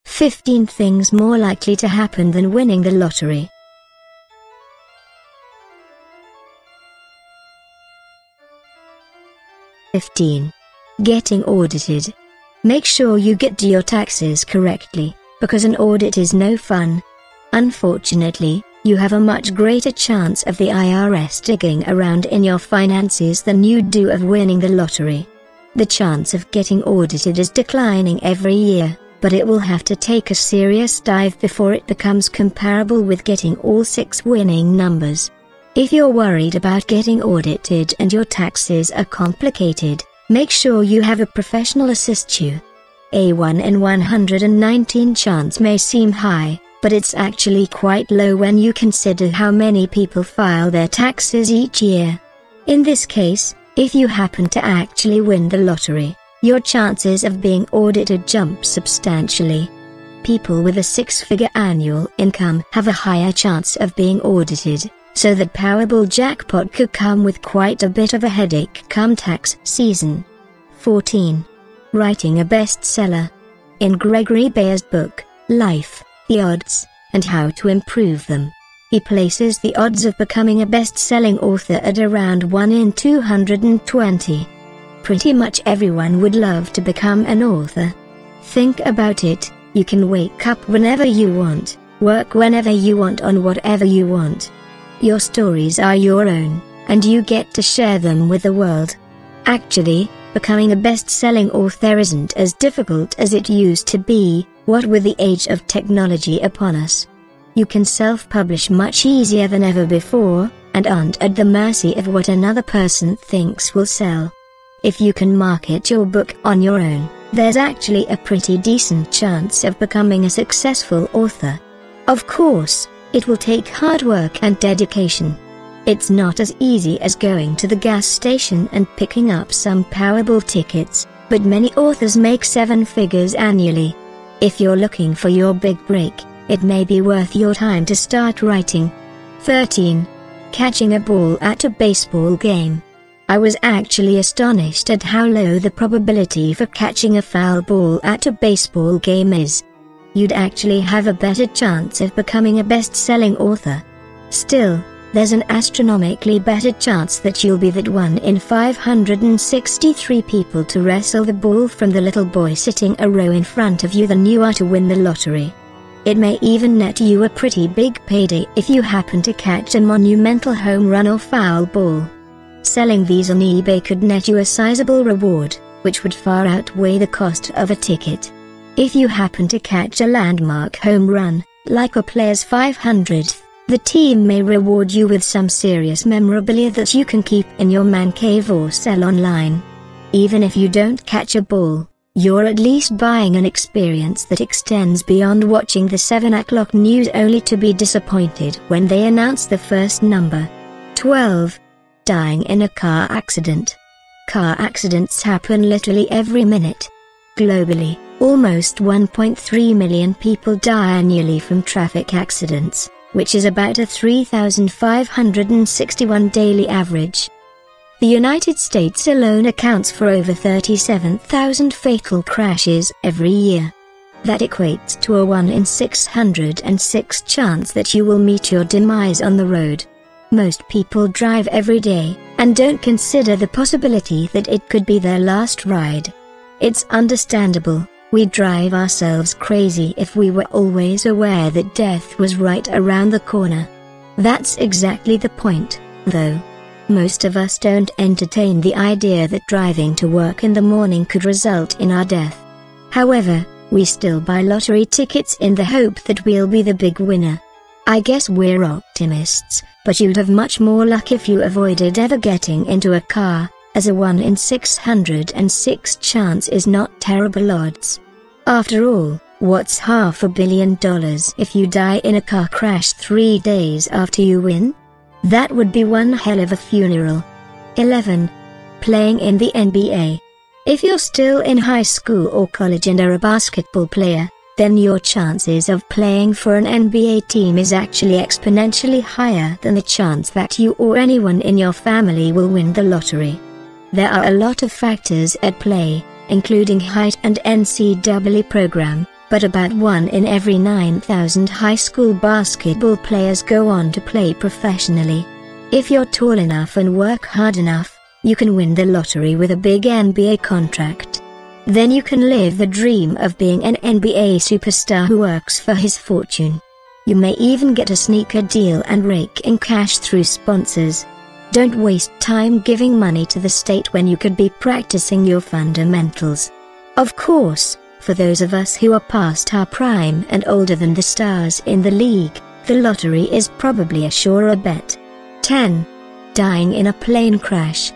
15 things more likely to happen than winning the lottery. Getting audited. Make sure you get your taxes correctly, because an audit is no fun. Unfortunately, you have a much greater chance of the IRS digging around in your finances than you do of winning the lottery. The chance of getting audited is declining every year, but it will have to take a serious dive before it becomes comparable with getting all 6 winning numbers. If you're worried about getting audited and your taxes are complicated, make sure you have a professional assist you. A 1 in 119 chance may seem high, but it's actually quite low when you consider how many people file their taxes each year. In this case, if you happen to actually win the lottery, your chances of being audited jump substantially. People with a 6-figure annual income have a higher chance of being audited, so that Powerball jackpot could come with quite a bit of a headache come tax season. 14. Writing a bestseller. In Gregory Bayer's book, Life, the Odds, and How to Improve Them, he places the odds of becoming a best-selling author at around 1 in 220. Pretty much everyone would love to become an author. Think about it, you can wake up whenever you want, work whenever you want on whatever you want. Your stories are your own, and you get to share them with the world. Actually, becoming a best-selling author isn't as difficult as it used to be, what with the age of technology upon us. You can self-publish much easier than ever before, and aren't at the mercy of what another person thinks will sell. If you can market your book on your own, there's actually a pretty decent chance of becoming a successful author. Of course, it will take hard work and dedication. It's not as easy as going to the gas station and picking up some Powerball tickets, but many authors make 7 figures annually. If you're looking for your big break, it may be worth your time to start writing. 13. Catching a ball at a baseball game. I was actually astonished at how low the probability for catching a foul ball at a baseball game is. You'd actually have a better chance of becoming a best-selling author. Still, there's an astronomically better chance that you'll be that 1 in 563 people to wrestle the ball from the little boy sitting a row in front of you than you are to win the lottery. It may even net you a pretty big payday if you happen to catch a monumental home run or foul ball. Selling these on eBay could net you a sizable reward, which would far outweigh the cost of a ticket. If you happen to catch a landmark home run, like a player's 500th, the team may reward you with some serious memorabilia that you can keep in your man cave or sell online. Even if you don't catch a ball, you're at least buying an experience that extends beyond watching the 7 o'clock news only to be disappointed when they announce the first number. 12. Dying in a car accident. Car accidents happen literally every minute. Globally, almost 1.3 million people die annually from traffic accidents, which is about a 3,561 daily average. The United States alone accounts for over 37,000 fatal crashes every year. That equates to a 1 in 606 chance that you will meet your demise on the road. Most people drive every day, and don't consider the possibility that it could be their last ride. It's understandable, we'd drive ourselves crazy if we were always aware that death was right around the corner. That's exactly the point, though. Most of us don't entertain the idea that driving to work in the morning could result in our death. However, we still buy lottery tickets in the hope that we'll be the big winner. I guess we're optimists, but you'd have much more luck if you avoided ever getting into a car, as a 1 in 606 chance is not terrible odds. After all, what's $500 million if you die in a car crash 3 days after you win? That would be one hell of a funeral. 11. Playing in the NBA. If you're still in high school or college and are a basketball player, then your chances of playing for an NBA team is actually exponentially higher than the chance that you or anyone in your family will win the lottery. There are a lot of factors at play, including height and NCAA program, but about 1 in every 9,000 high school basketball players go on to play professionally. If you're tall enough and work hard enough, you can win the lottery with a big NBA contract. Then you can live the dream of being an NBA superstar who works for his fortune. You may even get a sneaker deal and rake in cash through sponsors. Don't waste time giving money to the state when you could be practicing your fundamentals. Of course, for those of us who are past our prime and older than the stars in the league, the lottery is probably a surer bet. 10. Dying in a plane crash.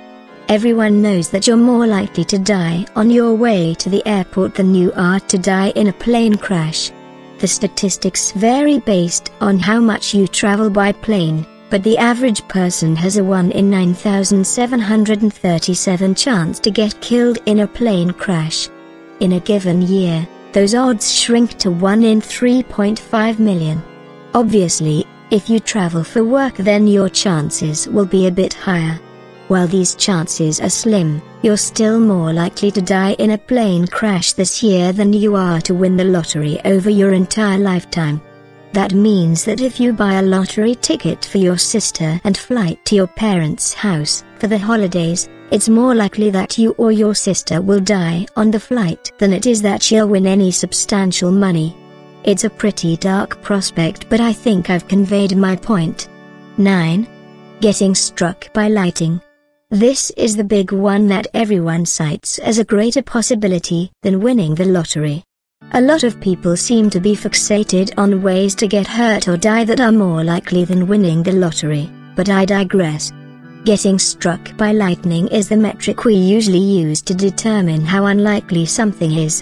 Everyone knows that you're more likely to die on your way to the airport than you are to die in a plane crash. The statistics vary based on how much you travel by plane, but the average person has a 1 in 9,737 chance to get killed in a plane crash. In a given year, those odds shrink to 1 in 3.5 million. Obviously, if you travel for work, then your chances will be a bit higher. While these chances are slim, you're still more likely to die in a plane crash this year than you are to win the lottery over your entire lifetime. That means that if you buy a lottery ticket for your sister and flight to your parents' house for the holidays, it's more likely that you or your sister will die on the flight than it is that she'll win any substantial money. It's a pretty dark prospect, but I think I've conveyed my point. 9. Getting struck by lightning. This is the big one that everyone cites as a greater possibility than winning the lottery. A lot of people seem to be fixated on ways to get hurt or die that are more likely than winning the lottery, but I digress. Getting struck by lightning is the metric we usually use to determine how unlikely something is.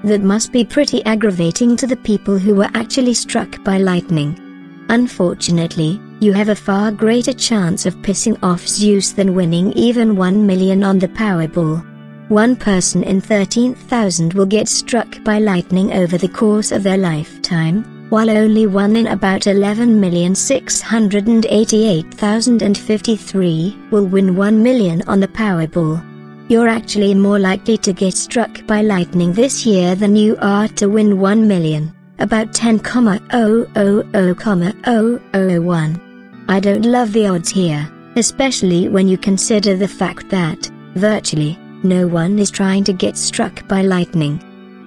That must be pretty aggravating to the people who were actually struck by lightning. Unfortunately, you have a far greater chance of pissing off Zeus than winning even 1 million on the Powerball. One person in 13,000 will get struck by lightning over the course of their lifetime, while only 1 in about 11,688,053 will win 1 million on the Powerball. You're actually more likely to get struck by lightning this year than you are to win 1 million, about 10,000,001. I don't love the odds here, especially when you consider the fact that, virtually, no one is trying to get struck by lightning.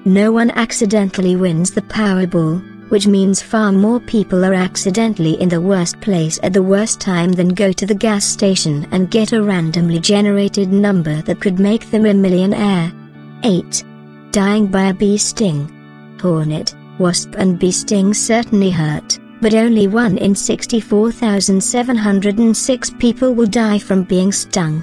No one accidentally wins the Powerball, which means far more people are accidentally in the worst place at the worst time than go to the gas station and get a randomly generated number that could make them a millionaire. 8. Dying by a bee sting. Hornet, wasp and bee stings certainly hurt, but only 1 in 64,706 people will die from being stung.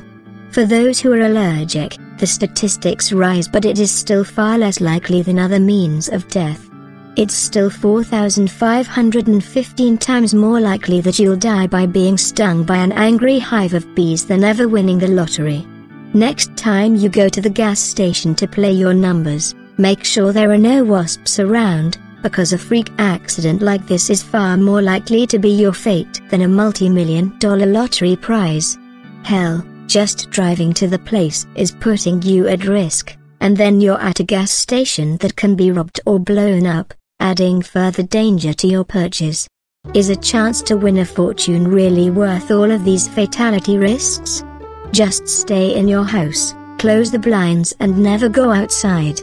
For those who are allergic, the statistics rise, but it is still far less likely than other means of death. It's still 4,515 times more likely that you'll die by being stung by an angry hive of bees than ever winning the lottery. Next time you go to the gas station to play your numbers, make sure there are no wasps around, because a freak accident like this is far more likely to be your fate than a multi-million-dollar lottery prize. Hell, just driving to the place is putting you at risk, and then you're at a gas station that can be robbed or blown up, adding further danger to your purchase. Is a chance to win a fortune really worth all of these fatality risks? Just stay in your house, close the blinds and never go outside.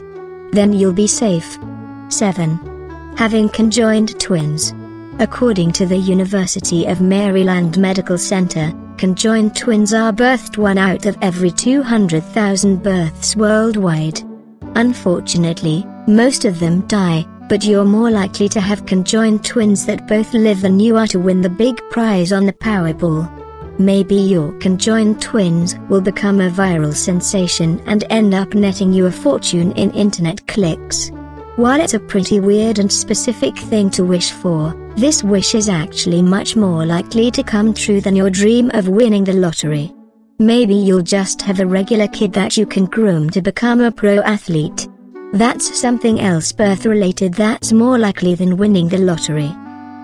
Then you'll be safe. 7. Having conjoined twins. According to the University of Maryland Medical Center, conjoined twins are birthed 1 out of every 200,000 births worldwide. Unfortunately, most of them die, but you're more likely to have conjoined twins that both live than you are to win the big prize on the Powerball. Maybe your conjoined twins will become a viral sensation and end up netting you a fortune in internet clicks. While it's a pretty weird and specific thing to wish for, this wish is actually much more likely to come true than your dream of winning the lottery. Maybe you'll just have a regular kid that you can groom to become a pro athlete. That's something else birth-related that's more likely than winning the lottery.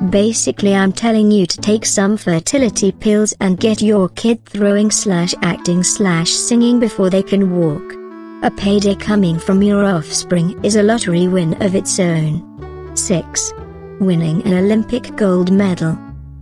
Basically, I'm telling you to take some fertility pills and get your kid throwing/acting/singing before they can walk. A payday coming from your offspring is a lottery win of its own. 6. Winning an Olympic gold medal.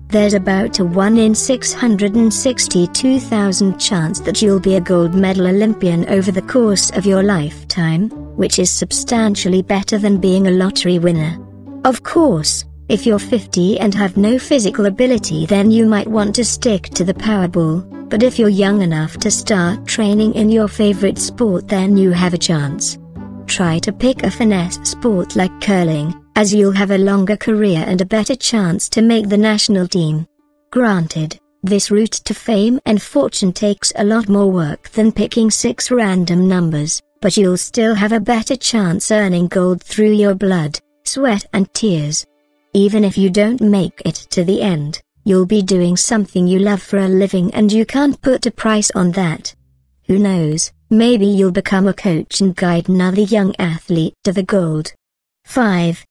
There's about a 1 in 662,000 chance that you'll be a gold medal Olympian over the course of your lifetime, which is substantially better than being a lottery winner. Of course, if you're 50 and have no physical ability, then you might want to stick to the Powerball, but if you're young enough to start training in your favorite sport, then you have a chance. Try to pick a finesse sport like curling, as you'll have a longer career and a better chance to make the national team. Granted, this route to fame and fortune takes a lot more work than picking 6 random numbers, but you'll still have a better chance earning gold through your blood, sweat and tears. Even if you don't make it to the end, you'll be doing something you love for a living, and you can't put a price on that. Who knows, maybe you'll become a coach and guide another young athlete to the gold. 5.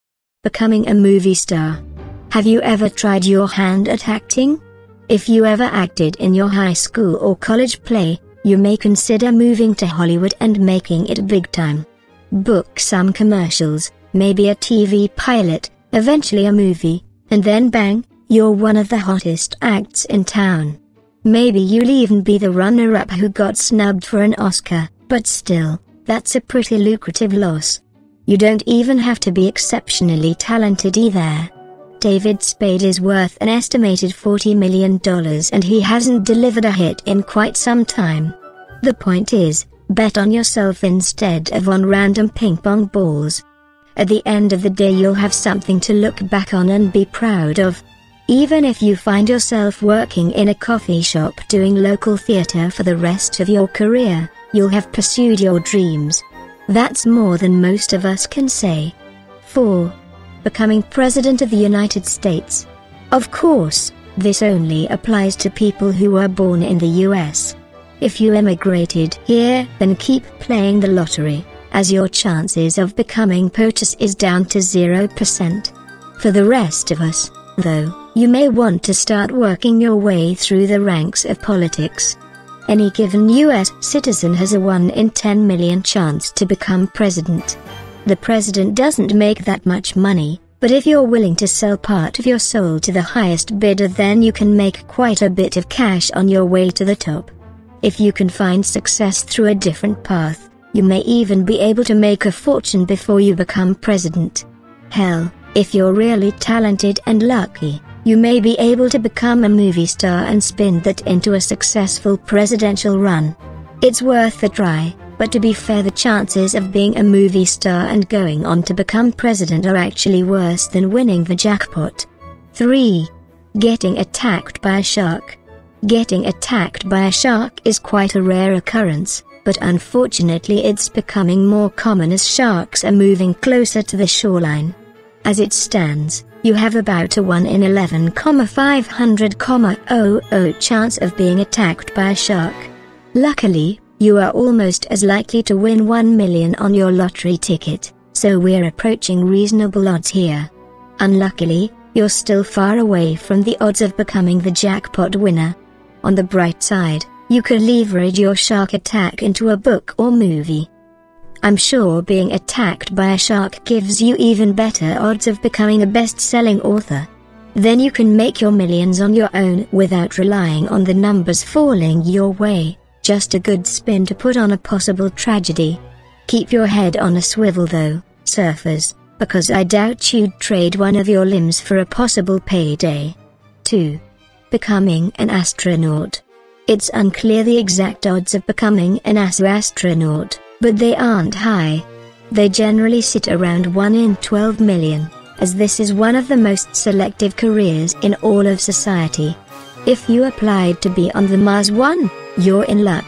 Becoming a movie star. Have you ever tried your hand at acting? If you ever acted in your high school or college play, you may consider moving to Hollywood and making it big time. Book some commercials, maybe a TV pilot, eventually a movie, and then bang, you're one of the hottest acts in town. Maybe you'll even be the runner-up who got snubbed for an Oscar, but still, that's a pretty lucrative loss. You don't even have to be exceptionally talented either. David Spade is worth an estimated $40 million and he hasn't delivered a hit in quite some time. The point is, bet on yourself instead of on random ping-pong balls. At the end of the day, you'll have something to look back on and be proud of. Even if you find yourself working in a coffee shop doing local theater for the rest of your career, you'll have pursued your dreams. That's more than most of us can say. 4. Becoming President of the United States. Of course, this only applies to people who were born in the US. If you immigrated here, then keep playing the lottery, as your chances of becoming POTUS is down to 0%. For the rest of us, though, you may want to start working your way through the ranks of politics. Any given US citizen has a 1 in 10 million chance to become president. The president doesn't make that much money, but if you're willing to sell part of your soul to the highest bidder, then you can make quite a bit of cash on your way to the top. If you can find success through a different path, you may even be able to make a fortune before you become president. Hell, if you're really talented and lucky, you may be able to become a movie star and spin that into a successful presidential run. It's worth a try, but to be fair, the chances of being a movie star and going on to become president are actually worse than winning the jackpot. 3. Getting attacked by a shark. Getting attacked by a shark is quite a rare occurrence, but unfortunately it's becoming more common as sharks are moving closer to the shoreline. As it stands, you have about a 1 in 11,500,00 chance of being attacked by a shark. Luckily, you are almost as likely to win 1 million on your lottery ticket, so we're approaching reasonable odds here. Unluckily, you're still far away from the odds of becoming the jackpot winner. On the bright side, you could leverage your shark attack into a book or movie. I'm sure being attacked by a shark gives you even better odds of becoming a best-selling author. Then you can make your millions on your own without relying on the numbers falling your way, just a good spin to put on a possible tragedy. Keep your head on a swivel though, surfers, because I doubt you'd trade one of your limbs for a possible payday. 2. Becoming an astronaut. It's unclear the exact odds of becoming an astronaut, but they aren't high. They generally sit around 1 in 12 million, as this is one of the most selective careers in all of society. If you applied to be on the Mars One, you're in luck.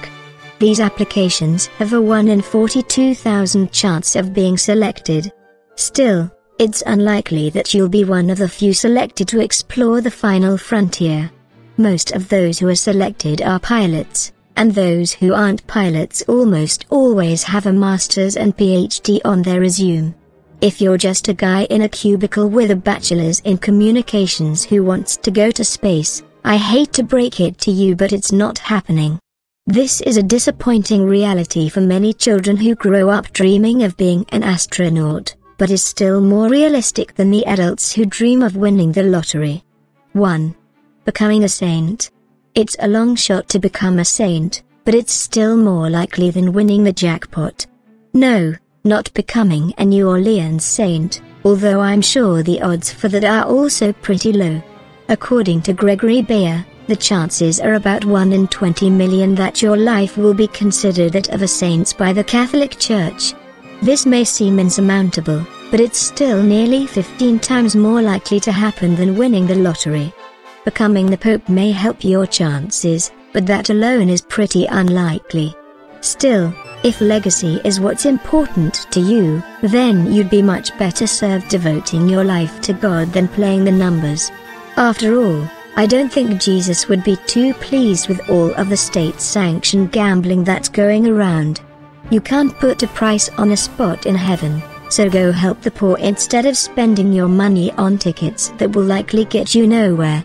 These applications have a 1 in 42,000 chance of being selected. Still, it's unlikely that you'll be one of the few selected to explore the final frontier. Most of those who are selected are pilots. And those who aren't pilots almost always have a master's and PhD on their resume. If you're just a guy in a cubicle with a bachelor's in communications who wants to go to space, I hate to break it to you, but it's not happening. This is a disappointing reality for many children who grow up dreaming of being an astronaut, but is still more realistic than the adults who dream of winning the lottery. 1. Becoming a saint. It's a long shot to become a saint, but it's still more likely than winning the jackpot. No, not becoming a New Orleans saint, although I'm sure the odds for that are also pretty low. According to Gregory Bayer, the chances are about 1 in 20 million that your life will be considered that of a saint by the Catholic Church. This may seem insurmountable, but it's still nearly 15 times more likely to happen than winning the lottery. Becoming the Pope may help your chances, but that alone is pretty unlikely. Still, if legacy is what's important to you, then you'd be much better served devoting your life to God than playing the numbers. After all, I don't think Jesus would be too pleased with all of the state-sanctioned gambling that's going around. You can't put a price on a spot in heaven, so go help the poor instead of spending your money on tickets that will likely get you nowhere.